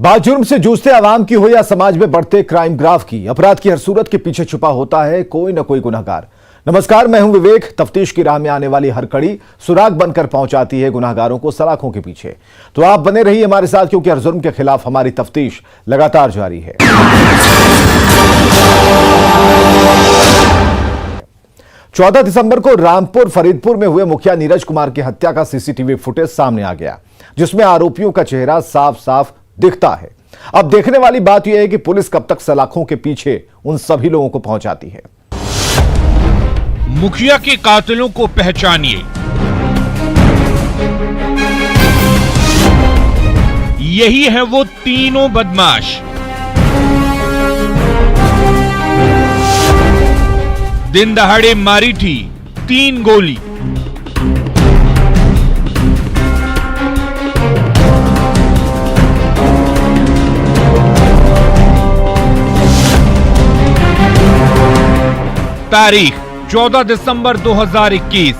बाजुर्म से जूझते आवाम की हो या समाज में बढ़ते क्राइम ग्राफ की, अपराध की हर सूरत के पीछे छुपा होता है कोई न कोई गुनहगार। नमस्कार, मैं हूं विवेक। तफ्तीश की राह में आने वाली हर कड़ी सुराग बनकर पहुंचाती है गुनहगारों को सलाखों के पीछे। तो आप बने रहिए हमारे साथ, क्योंकि हर जुर्म के खिलाफ हमारी तफ्तीश लगातार जारी है। 14 दिसंबर को रामपुर फरीदपुर में हुए मुखिया नीरज कुमार की हत्या का सीसीटीवी फुटेज सामने आ गया, जिसमें आरोपियों का चेहरा साफ साफ दिखता है। अब देखने वाली बात यह है कि पुलिस कब तक सलाखों के पीछे उन सभी लोगों को पहुंचाती है। मुखिया के कातिलों को पहचानिए। यही है वो तीनों बदमाश। दिन दहाड़े मारी थी 3 गोली। तारीख 14 दिसंबर 2021,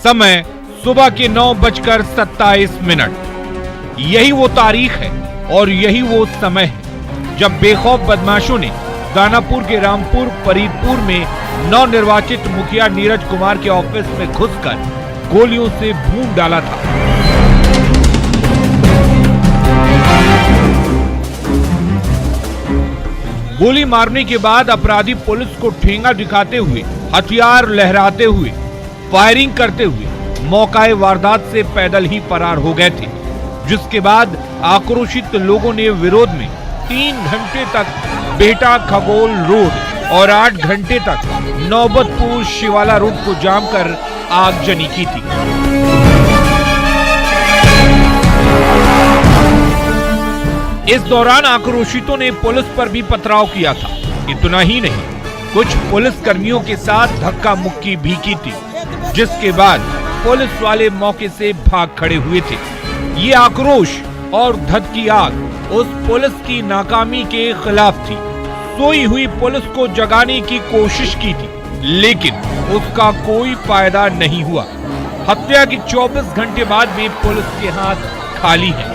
समय सुबह के 9:27। यही वो तारीख है और यही वो समय है जब बेखौफ बदमाशों ने दानापुर के रामपुर फरीदपुर में नवनिर्वाचित मुखिया नीरज कुमार के ऑफिस में घुसकर गोलियों से भून डाला था। गोली मारने के बाद अपराधी पुलिस को ठेंगा दिखाते हुए, हथियार लहराते हुए, फायरिंग करते हुए मौकाए वारदात से पैदल ही फरार हो गए थे। जिसके बाद आक्रोशित लोगों ने विरोध में 3 घंटे तक बेहटा खगोल रोड और 8 घंटे तक नौबतपुर शिवाला रोड को जाम कर आगजनी की थी। इस दौरान आक्रोशितों ने पुलिस पर भी पथराव किया था। इतना ही नहीं, कुछ पुलिस कर्मियों के साथ धक्का मुक्की भी की थी, जिसके बाद पुलिस वाले मौके से भाग खड़े हुए थे। ये आक्रोश और धध की आग उस पुलिस की नाकामी के खिलाफ थी। सोई हुई पुलिस को जगाने की कोशिश की थी, लेकिन उसका कोई फायदा नहीं हुआ। हत्या के 24 घंटे बाद भी पुलिस के हाथ खाली हैं।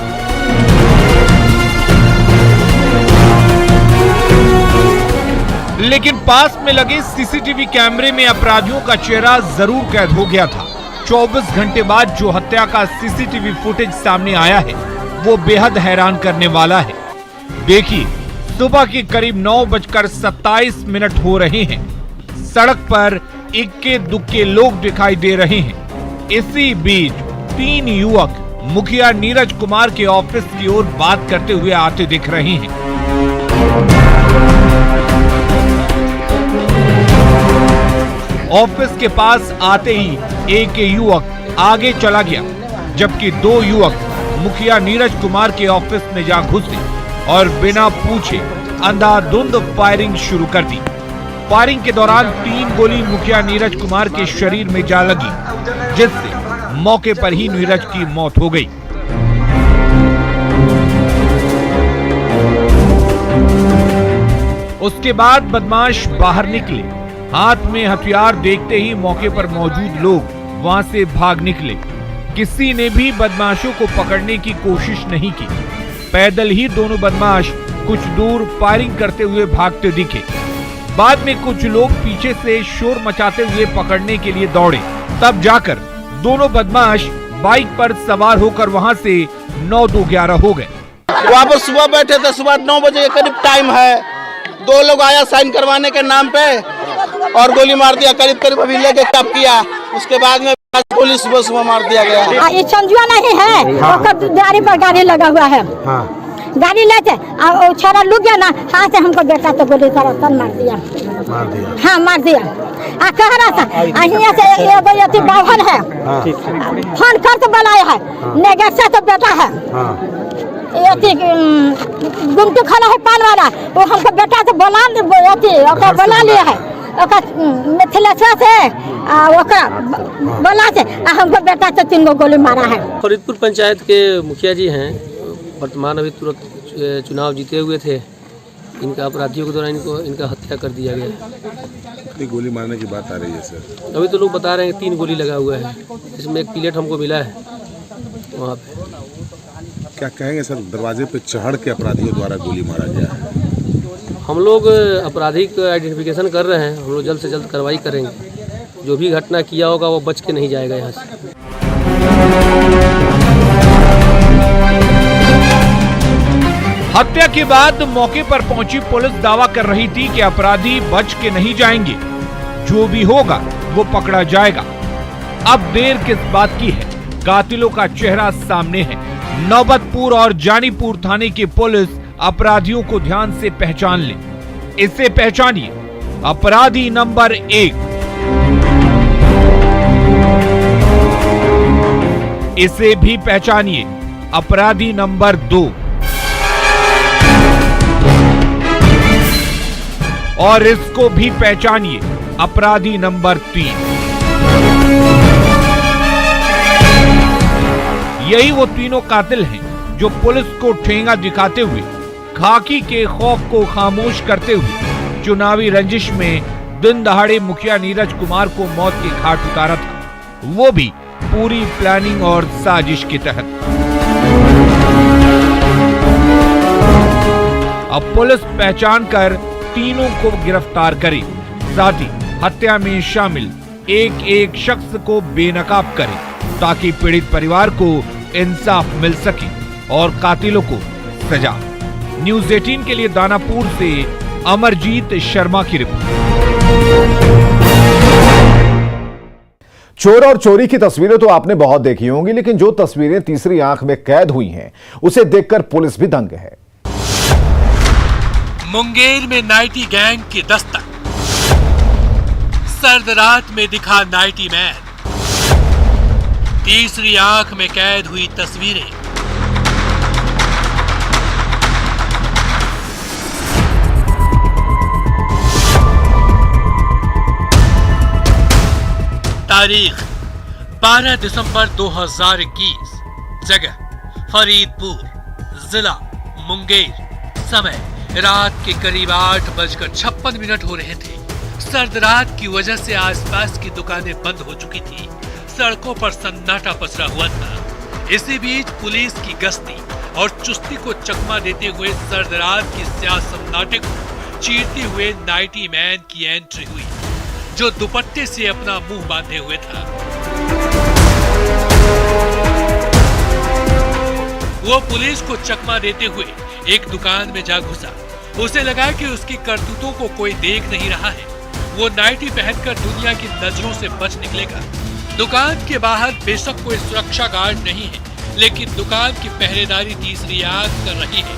लेकिन पास में लगे सीसीटीवी कैमरे में अपराधियों का चेहरा जरूर कैद हो गया था। 24 घंटे बाद जो हत्या का सीसीटीवी फुटेज सामने आया है, वो बेहद हैरान करने वाला है। देखिए, सुबह के करीब 9:27 हो रहे हैं। सड़क पर इक्के दुक्के लोग दिखाई दे रहे हैं। इसी बीच 3 युवक मुखिया नीरज कुमार के ऑफिस की ओर बात करते हुए आते दिख रहे हैं। ऑफिस के पास आते ही एक युवक आगे चला गया, जबकि 2 युवक मुखिया नीरज कुमार के ऑफिस में जा घुसे और बिना पूछे अंधाधुंध फायरिंग शुरू कर दी। फायरिंग के दौरान 3 गोली मुखिया नीरज कुमार के शरीर में जा लगी, जिससे मौके पर ही नीरज की मौत हो गई। उसके बाद बदमाश बाहर निकले। हाथ में हथियार देखते ही मौके पर मौजूद लोग वहां से भाग निकले। किसी ने भी बदमाशों को पकड़ने की कोशिश नहीं की। पैदल ही दोनों बदमाश कुछ दूर फायरिंग करते हुए भागते दिखे। बाद में कुछ लोग पीछे से शोर मचाते हुए पकड़ने के लिए दौड़े। तब जाकर दोनों बदमाश बाइक पर सवार होकर वहां से 9-2-11 हो गए। वहाँ पर सुबह बैठे थे, सुबह 9 बजे के करीब टाइम है। 2 लोग आया साइन करवाने के नाम पे और गोली मार दिया। करीब अभी लेके टप किया। उसके बाद में पुलिस सुबह मार दिया गया। ये संजुआ नहीं है, गाड़ी पर गाड़ी लगा हुआ है। गाड़ी लेते छोरा लुक गया ना, हाथ से हमको बेटा तो गोली कर मार दिया। हाँ, मार दिया। कह रहा था यहाँ से बाहर है, फोन कर तो बुलाया है, नेगेट से तो बेटा है। गुमटी खाना है पान वाला, वो हमको बेटा से बुला लिया है। मिथिलेश्वर से बोला से हमको बेटा से 3 गोली मारा है। फरीदपुर पंचायत के मुखिया जी हैं, वर्तमान अभी तुरंत चुनाव जीते हुए थे। इनका अपराधियों के द्वारा इनका हत्या कर दिया गया। कितनी गोली मारने की बात आ रही है सर? अभी तो लोग बता रहे हैं 3 गोली लगा हुआ है, इसमें एक पिलेट हमको मिला है। वहाँ पे। क्या कहेंगे सर, दरवाजे पे चढ़ के अपराधियों द्वारा गोली मारा गया है? हम लोग अपराधी का आइडेंटिफिकेशन कर रहे हैं, हम लोग जल्द से जल्द कार्रवाई करेंगे। जो भी घटना किया होगा वो बच के नहीं जाएगा यहाँ से। हत्या के बाद मौके पर पहुंची पुलिस दावा कर रही थी कि अपराधी बच के नहीं जाएंगे, जो भी होगा वो पकड़ा जाएगा। अब देर किस बात की है, कातिलों का चेहरा सामने है। नौबतपुर और जानीपुर थाने की पुलिस अपराधियों को ध्यान से पहचान ले। इसे पहचानिए, अपराधी नंबर 1, इसे भी पहचानिए, अपराधी नंबर 2 और इसको भी पहचानिए, अपराधी नंबर 3। यही वो तीनों कातिल हैं जो पुलिस को ठेंगा दिखाते हुए, खाकी के खौफ को खामोश करते हुए चुनावी रंजिश में दिन दहाड़े मुखिया नीरज कुमार को मौत के घाट उतारा था, वो भी पूरी प्लानिंग और साजिश के तहत। अब पुलिस पहचान कर तीनों को गिरफ्तार करे, साथ ही हत्या में शामिल एक एक शख्स को बेनकाब करे, ताकि पीड़ित परिवार को इंसाफ मिल सके और कातिलों को सजा। न्यूज़ 18 के लिए दानापुर से अमरजीत शर्मा की रिपोर्ट। चोर और चोरी की तस्वीरें तो आपने बहुत देखी होंगी, लेकिन जो तस्वीरें तीसरी आंख में कैद हुई हैं, उसे देखकर पुलिस भी दंग है। मुंगेर में नाइटी गैंग की दस्तक, सर्द रात में दिखा नाइटी मैन, तीसरी आंख में कैद हुई तस्वीरें। तारीख 12 दिसंबर 2021, जगह फरीदपुर, जिला मुंगेर, समय रात के करीब 8:56 हो रहे थे। सर्द रात की वजह से आसपास की दुकानें बंद हो चुकी थी, सड़कों पर सन्नाटा पसरा हुआ था। इसी बीच पुलिस की गश्ती और चुस्ती को चकमा देते हुए सर्द रात की स्याह सन्नाटे को चीरते हुए नाइटी मैन की एंट्री हुई, जो दुपट्टे से अपना मुंह बांधे हुए था। वो पुलिस को चकमा देते हुए एक दुकान में जा घुसा। उसे लगा कि उसकी करतूतों को कोई देख नहीं रहा है, वो नाइटी पहनकर दुनिया की नजरों से बच निकलेगा। दुकान के बाहर बेशक कोई सुरक्षा गार्ड नहीं है, लेकिन दुकान की पहरेदारी तीसरी आंख कर रही है।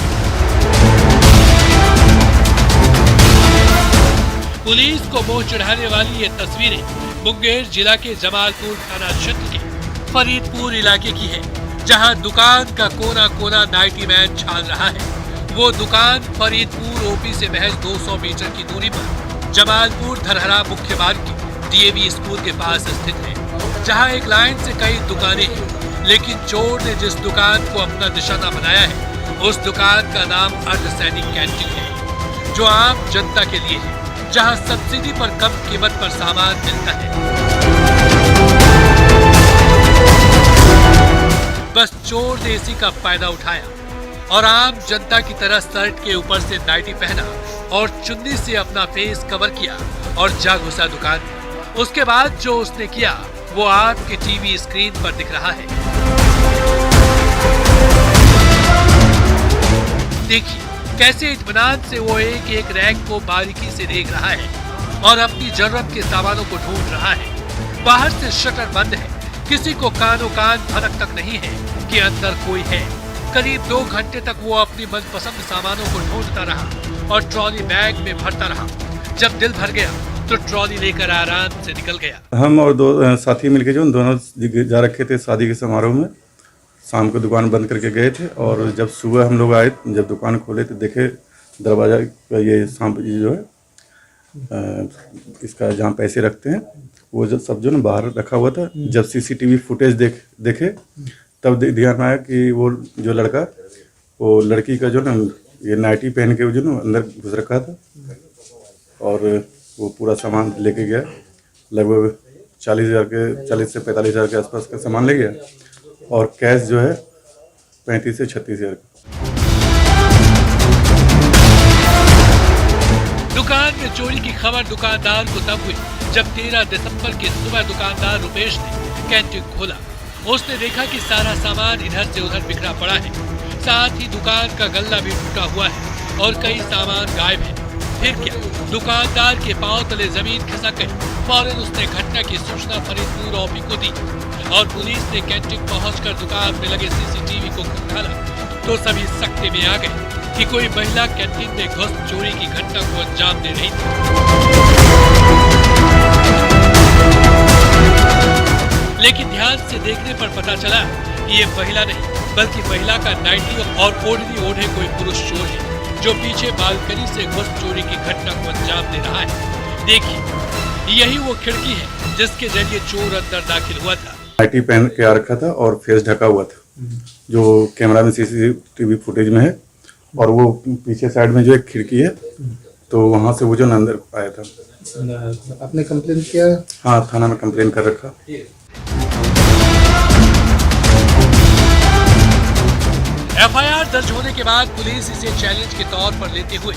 पुलिस को मोह चढ़ाने वाली ये तस्वीरें मुंगेर जिला के जमालपुर थाना क्षेत्र के फरीदपुर इलाके की है, जहां दुकान का कोना कोना नाइटी मैन छान रहा है। वो दुकान फरीदपुर ओपी से महज 200 मीटर की दूरी पर जमालपुर धरहरा मुख्य मार्ग के डीएवी स्कूल के पास स्थित है, जहां एक लाइन से कई दुकानें हैं। लेकिन चोर ने जिस दुकान को अपना निशाना बनाया है, उस दुकान का नाम अर्धसैनिक कैंटीन है, जो आम जनता के लिए है, जहां सब्सिडी पर कम कीमत पर सामान मिलता है। बस चोर ने इसी का फायदा उठाया और आम जनता की तरह शर्ट के ऊपर से नाइटी पहना और चुन्नी से अपना फेस कवर किया और जा घुसा दुकान में। उसके बाद जो उसने किया वो आपके टीवी स्क्रीन पर दिख रहा है। देखिए कैसे इत्मीनान से वो एक एक रैक को बारीकी से देख रहा है और अपनी जरूरत के सामानों को ढूंढ रहा है। बाहर से शटर बंद है, किसी को कानों कान भनक तक नहीं है कि अंदर कोई है। करीब 2 घंटे तक वो अपनी मनपसंद सामानों को ढूंढता रहा और ट्रॉली बैग में भरता रहा। जब दिल भर गया तो ट्रॉली लेकर आराम से निकल गया। हम और 2 साथी मिलके जो दोनों जा रखे थे शादी के समारोह में, शाम को दुकान बंद करके गए थे और जब सुबह हम लोग आए, जब दुकान खोले तो देखे दरवाजा ये सांप जो है इसका जहाँ पैसे रखते हैं वो जो सब जो ना बाहर रखा हुआ था। जब सीसीटीवी फुटेज देखे तब ध्यान में आया कि वो जो लड़का वो लड़की का जो ना ये नाइटी पहन के जो ना अंदर घुस रखा था और वो पूरा सामान लेके गया। लगभग 40 से 45 हज़ार के आसपास का सामान ले गया और कैश जो है 35 से 36 हज़ार का। दुकान में चोरी की खबर दुकानदार को तब हुई जब 13 दिसंबर की सुबह दुकानदार रुपेश ने कैंटीन खोला। उसने देखा कि सारा सामान इधर से उधर बिखरा पड़ा है, साथ ही दुकान का गल्ला भी टूटा हुआ है और कई सामान गायब है। फिर क्या, दुकानदार के पांव तले जमीन खिसक गई। फौरन उसने घटना की सूचना फरीदपुर ओपी को दी और पुलिस ने कैंटीन पहुंचकर दुकान में लगे सीसीटीवी को खंगाला तो सभी सकते में आ गए कि कोई महिला कैंटीन में घुस चोरी की घटना को अंजाम दे रही थी। लेकिन ध्यान से देखने पर पता चला कि ये महिला नहीं बल्कि महिला का नाइटी और ओढ़नी ओढ़े कोई पुरुष चोर है जो पीछे बालकनी से घुस चोरी की घटना को अंजाम दे रहा है। देखिए, यही वो खिड़की है जिसके जरिए चोर अंदर दाखिल हुआ था। नाइटी पहन के आ रखा था और फेस ढका हुआ था, जो कैमरा में सीसीटीवी फुटेज में है। और वो पीछे साइड में जो एक खिड़की है तो वहाँ से वो जो अंदर आया था। आपने कंप्लेन किया? हाँ, थाना में कंप्लेन कर रखा। एफआईआर दर्ज होने के बाद पुलिस इसे चैलेंज के तौर पर लेते हुए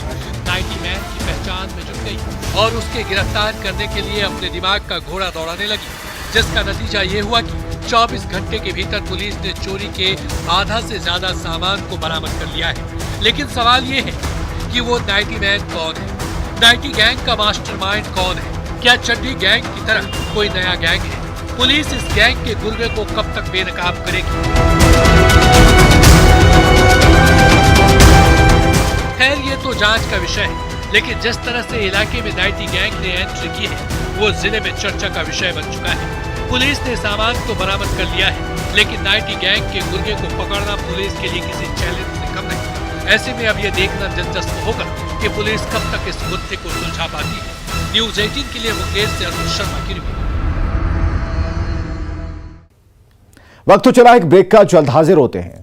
नाइटी मैन की पहचान में जुट गई और उसके गिरफ्तार करने के लिए अपने दिमाग का घोड़ा दौड़ाने लगी, जिसका नतीजा ये हुआ कि 24 घंटे के भीतर पुलिस ने चोरी के आधा से ज्यादा सामान को बरामद कर लिया है। लेकिन सवाल ये है कि वो नाइटी मैन कौन है? नाइटी गैंग का मास्टरमाइंड कौन है? क्या चड्डी गैंग की तरह कोई नया गैंग है? पुलिस इस गैंग के गुर्गे को कब तक बेनकाब करेगी? खैर, ये तो जांच का विषय है, लेकिन जिस तरह से इलाके में नाइटी गैंग ने एंट्री की है वो जिले में चर्चा का विषय बन चुका है। पुलिस ने सामान तो बरामद कर लिया है, लेकिन नाइटी गैंग के गुर्गे को पकड़ना पुलिस के लिए किसी चैलेंज से कम नहीं। ऐसे में अब ये देखना दिलचस्प होगा कि पुलिस कब तक इस मुद्दे को सुलझा पाती है। न्यूज़ 18 के लिए मुंगेर से अरुण शर्मा की रिपोर्ट। वक्त तो चला एक ब्रेक का, जल्द हाजिर होते हैं।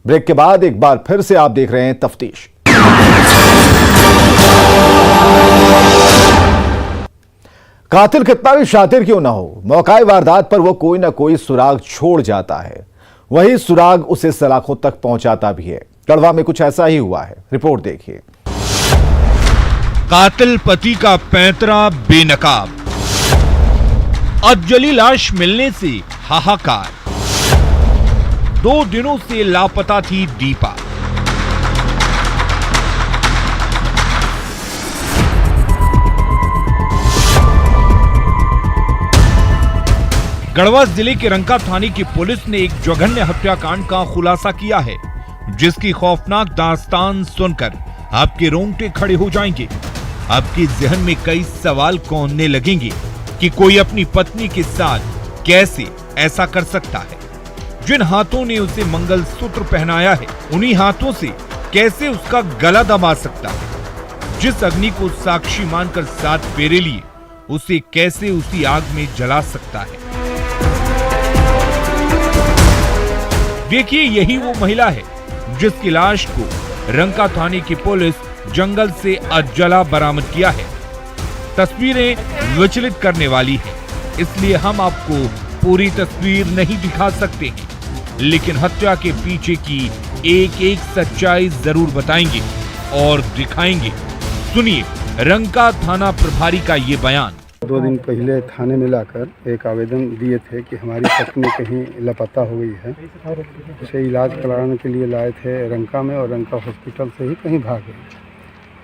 ब्रेक के बाद एक बार फिर से आप देख रहे हैं तफ्तीश। कातिल कितना भी शातिर क्यों ना हो, मौकाए वारदात पर वो कोई ना कोई सुराग छोड़ जाता है। वही सुराग उसे सलाखों तक पहुंचाता भी है। गढ़वा में कुछ ऐसा ही हुआ है, रिपोर्ट देखिए। कातिल पति का पैंतरा बेनकाब, अधजली लाश मिलने से हाहाकार। 2 दिनों से लापता थी दीपा। गढ़वा जिले के रंका थाने की पुलिस ने एक जघन्य हत्याकांड का खुलासा किया है, जिसकी खौफनाक दास्तान सुनकर आपके रोंगटे खड़े हो जाएंगे। आपके जहन में कई सवाल कौनने लगेंगे कि कोई अपनी पत्नी के साथ कैसे ऐसा कर सकता है। जिन हाथों ने उसे मंगलसूत्र पहनाया है, उन्हीं हाथों से कैसे उसका गला दबा सकता है। जिस अग्नि को साक्षी मानकर 7 फेरे लिए, उसे कैसे उसी आग में जला सकता है। देखिए, यही वो महिला है जिसकी लाश को रंका थाने की पुलिस जंगल से अधजला बरामद किया है। तस्वीरें विचलित करने वाली हैं, इसलिए हम आपको पूरी तस्वीर नहीं दिखा सकते हैं, लेकिन हत्या के पीछे की एक एक सच्चाई जरूर बताएंगे और दिखाएंगे। सुनिए रंका थाना प्रभारी का ये बयान। 2 दिन पहले थाने में लाकर एक आवेदन दिए थे कि हमारी पत्नी कहीं लापता हो गई है। उसे इलाज कराने के लिए लाए थे रंका में और रंका हॉस्पिटल से ही कहीं भाग गए।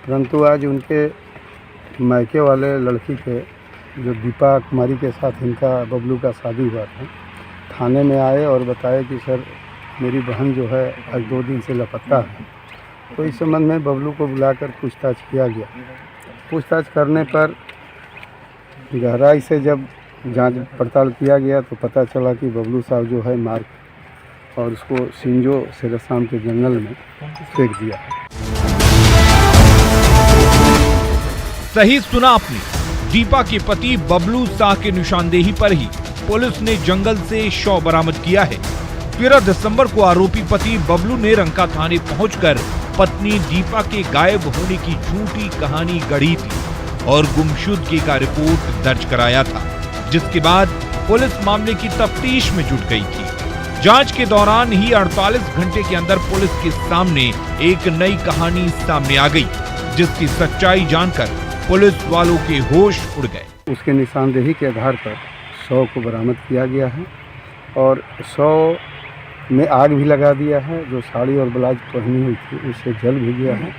परंतु आज उनके मायके वाले लड़की के जो दीपा कुमारी के साथ इनका बबलू का शादी हुआ था, थाने में आए और बताए कि सर मेरी बहन जो है आज 2 दिन से लापता है। तो इस संबंध में बबलू को बुलाकर पूछताछ किया गया। पूछताछ करने पर गहराई से जब जांच पड़ताल किया गया तो पता चला कि बबलू साहब जो है मार और उसको सिंजो सेरसाम के जंगल में फेंक दिया। सही सुना आपने, दीपा के पति बबलू शाह के निशानदेही पर ही पुलिस ने जंगल से शव बरामद किया है। 13 दिसंबर को आरोपी पति बबलू ने रंका थाने पहुंचकर पत्नी दीपा के गायब होने की झूठी कहानी गढ़ी थी। और गुमशुदगी का रिपोर्ट दर्ज कराया था, जिसके बाद पुलिस मामले की तफ्तीश में जुट गई थी। जांच के दौरान ही 48 घंटे के अंदर पुलिस के सामने एक नई कहानी सामने आ गई, जिसकी सच्चाई जानकर पुलिस वालों के होश उड़ गए। उसके निशानदेही के आधार पर 100 को बरामद किया गया है और 100 में आग भी लगा दिया है। जो साड़ी और ब्लाउज पहनी हुई थी उससे जल भी गया है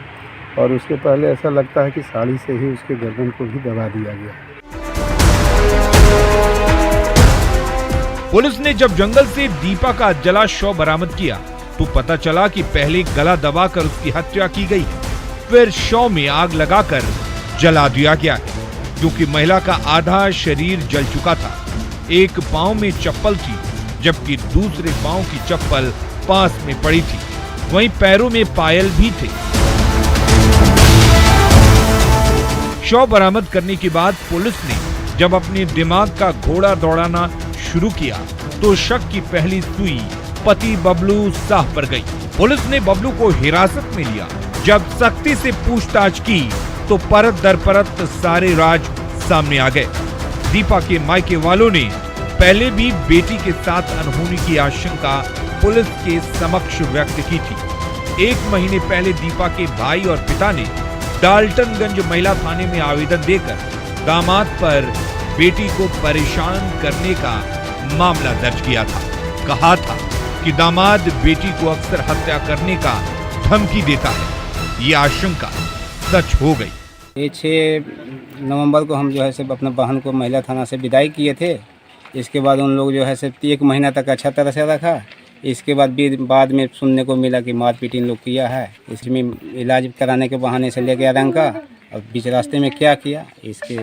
और उसके पहले ऐसा लगता है कि साड़ी से ही उसके गर्दन को भी दबा दिया गया है। पुलिस ने जब जंगल से दीपा का जला शव बरामद किया तो पता चला कि पहले गला दबाकर उसकी हत्या की गई है, फिर शव में आग लगाकर जला दिया गया है, क्योंकि महिला का आधा शरीर जल चुका था। एक पांव में चप्पल थी, जबकि दूसरे पांव की चप्पल पास में पड़ी थी। वहीं पैरों में पायल भी थे। शव बरामद करने के बाद पुलिस ने जब अपने दिमाग का घोड़ा दौड़ाना शुरू किया तो शक की पहली सुई पति बबलू साह पर गई। पुलिस ने बबलू को हिरासत में लिया। जब सख्ती से पूछताछ की तो परत दर परत सारे राज सामने आ गए। दीपा के मायके वालों ने पहले भी बेटी के साथ अनहोनी की आशंका पुलिस के समक्ष व्यक्त की थी। 1 महीने पहले दीपा के भाई और पिता ने डाल्टनगंज महिला थाने में आवेदन देकर दामाद पर बेटी को परेशान करने का मामला दर्ज किया था। कहा था कि दामाद बेटी को अक्सर हत्या करने का धमकी देता है। ये आशंका सच हो गई। ये 6 नवंबर को हम जो है सिर्फ अपने बहन को महिला थाना से विदाई किए थे। इसके बाद उन लोग जो है सिर्फ 1 महीना तक अच्छा तरह से रखा। इसके बाद में सुनने को मिला कि मारपीट इन लोग किया है। इसमें इलाज कराने के बहाने से ले गया रंका और बीच रास्ते में क्या किया इसके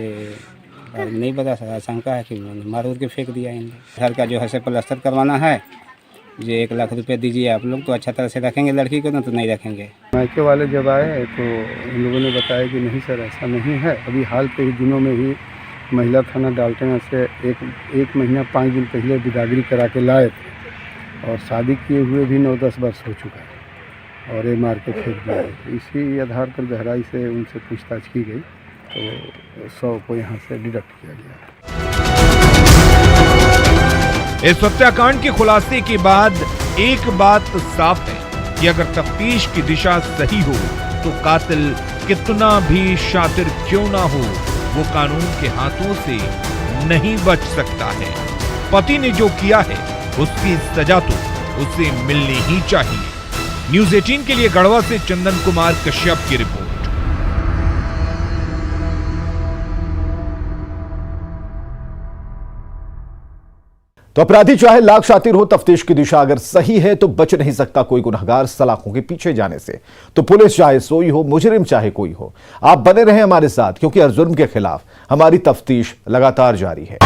नहीं बता सकता। आशंका है कि मार के फेंक दिया इन लोग। घर का जो है से प्लास्टर करवाना है, जो 1 लाख रुपए दीजिए आप लोग तो अच्छा तरह से रखेंगे लड़की को, ना तो नहीं रखेंगे। मायके वाले जब आए तो इन लोगों ने बताया कि नहीं सर ऐसा नहीं है। अभी हाल के ही दिनों में ही महिला थाना डाल्टनगंज से एक महीना 5 दिन पहले बिदागरी करा के लाए थे और शादी किए हुए भी 9-10 वर्ष हो चुका है और ये मार के फेंक दिया है। इसी आधार पर गहराई से उनसे पूछताछ की गई तो 100 को यहाँ से डिडक्ट किया गया। इस हत्याकांड के खुलासे के बाद एक बात साफ है कि अगर तफ्तीश की दिशा सही हो तो कातिल कितना भी शातिर क्यों ना हो, वो कानून के हाथों से नहीं बच सकता है। पति ने जो किया है उसकी सजा तो उसे मिलनी ही चाहिए। न्यूज़ 18 के लिए गढ़वा से चंदन कुमार कश्यप की रिपोर्ट। तो अपराधी चाहे लाख शातिर हो, तफ्तीश की दिशा अगर सही है तो बच नहीं सकता कोई गुनहगार सलाखों के पीछे जाने से। तो पुलिस चाहे सोई हो, मुजरिम चाहे कोई हो, आप बने रहें हमारे साथ, क्योंकि हर जुर्म के खिलाफ हमारी तफ्तीश लगातार जारी है।